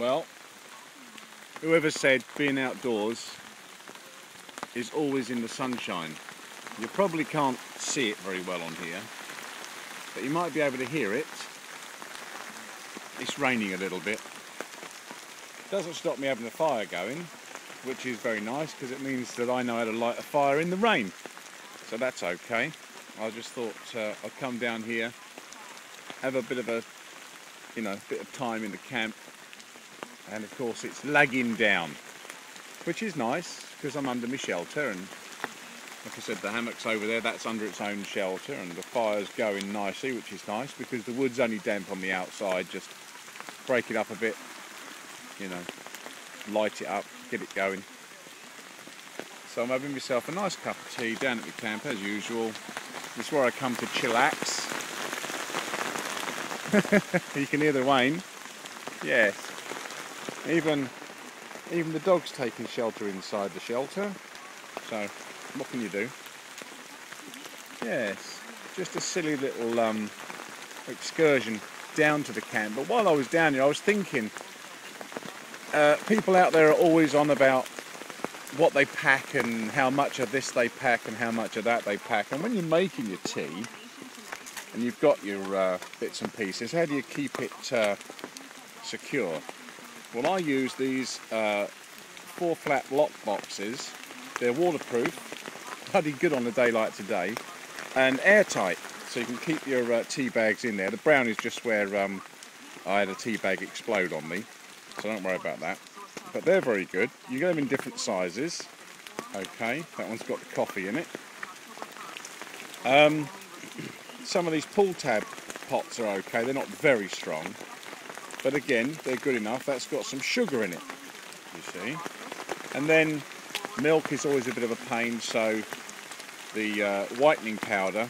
Well, whoever said being outdoors is always in the sunshine? You probably can't see it very well on here, but you might be able to hear it. It's raining a little bit. Doesn't stop me having a fire going, which is very nice because it means that I know how to light a fire in the rain. So that's okay. I just thought I'd come down here, have a bit of a, bit of time in the camp, and of course it's lagging down, which is nice because I'm under my shelter, and like I said, the hammock's over there, that's under its own shelter, and the fire's going nicely, which is nice because the wood's only damp on the outside. Just break it up a bit, light it up, get it going. So I'm having myself a nice cup of tea down at the camp as usual. This is where I come to chillax. You can hear the rain. Yes. Even the dog's taking shelter inside the shelter. So what can you do? Yes. Just a silly little excursion down to the camp. But while I was down here, I was thinking, people out there are always on about what they pack and how much of this they pack and how much of that they pack. And when you're making your tea and you've got your bits and pieces, how do you keep it secure? Well, I use these 4 flat lock boxes. They're waterproof, bloody good on a day like today, and airtight, so you can keep your tea bags in there. The brown is just where I had a tea bag explode on me, so don't worry about that. But they're very good. You get them in different sizes. Okay, that one's got the coffee in it. Some of these pull tab pots are okay. They're not very strong, but again, they're good enough. That's got some sugar in it, you see. And then milk is always a bit of a pain, so the whitening powder,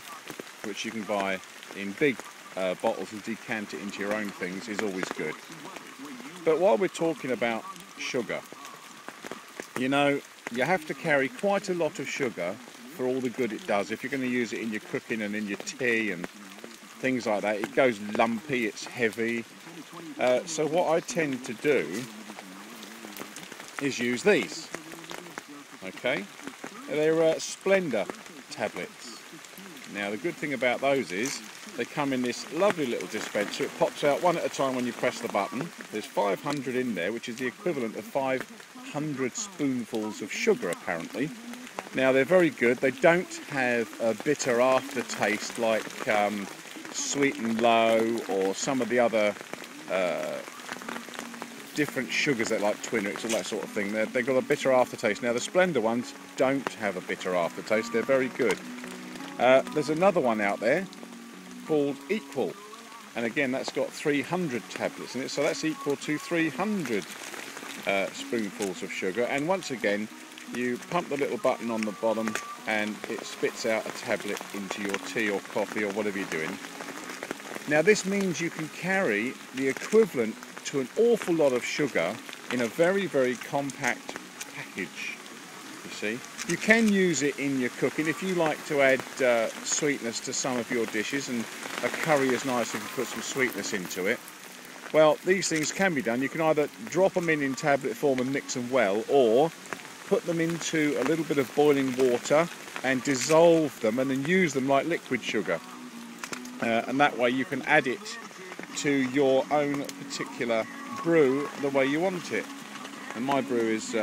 which you can buy in big bottles and decant it into your own things, is always good. But while we're talking about sugar, you have to carry quite a lot of sugar for all the good it does. If you're going to use it in your cooking and in your tea and things like that, it goes lumpy, it's heavy. So what I tend to do is use these. Okay, they're Splendor tablets. Now the good thing about those is they come in this lovely little dispenser. It pops out one at a time when you press the button. There's 500 in there, which is the equivalent of 500 spoonfuls of sugar apparently. Now they're very good. They don't have a bitter aftertaste like Sweet and Low or some of the other different sugars that like Twinrix, all that sort of thing. They've got a bitter aftertaste. Now the Splendor ones don't have a bitter aftertaste. They're very good. There's another one out there called Equal, and again that's got 300 tablets in it, so that's equal to 300 spoonfuls of sugar. And once again, you pump the little button on the bottom and it spits out a tablet into your tea or coffee or whatever you're doing. Now this means you can carry the equivalent to an awful lot of sugar in a very, very compact package. You see, you can use it in your cooking if you like to add sweetness to some of your dishes, and a curry is nice if you put some sweetness into it. Well, these things can be done. You can either drop them in tablet form and mix them well, or put them into a little bit of boiling water and dissolve them and then use them like liquid sugar. And that way you can add it to your own particular brew the way you want it. And my brew is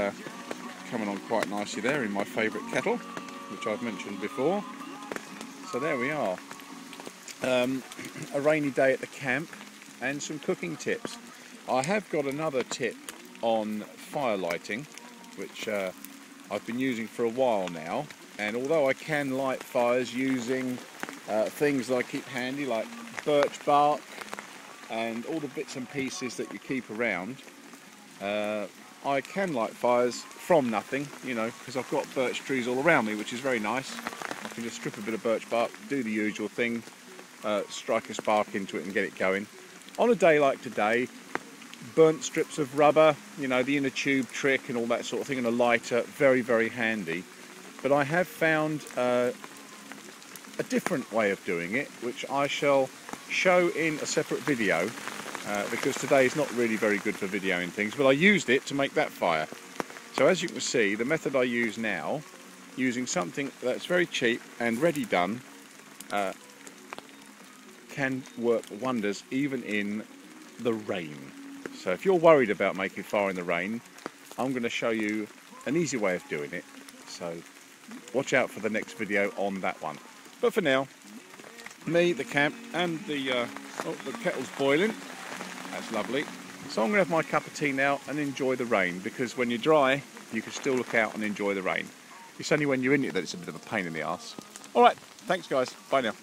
coming on quite nicely there in my favourite kettle, which I've mentioned before. So there we are. A rainy day at the camp and some cooking tips. I have got another tip on fire lighting, which I've been using for a while now, and although I can light fires using things that I keep handy like birch bark and all the bits and pieces that you keep around, I can light fires from nothing, because I've got birch trees all around me, which is very nice. I can just strip a bit of birch bark, do the usual thing, strike a spark into it and get it going. On a day like today, burnt strips of rubber, the inner tube trick and all that sort of thing, and a lighter, very, very handy. But I have found a different way of doing it, which I shall show in a separate video. because today is not really very good for videoing things, but I used it to make that fire. So as you can see, the method I use now, using something that's very cheap and ready done, can work wonders even in the rain. So if you're worried about making fire in the rain, I'm going to show you an easy way of doing it. So watch out for the next video on that one. But for now, me, the camp, and the kettle's boiling. That's lovely. So I'm going to have my cup of tea now and enjoy the rain, because when you're dry, you can still look out and enjoy the rain. It's only when you're in it that it's a bit of a pain in the arse. Alright, thanks guys. Bye now.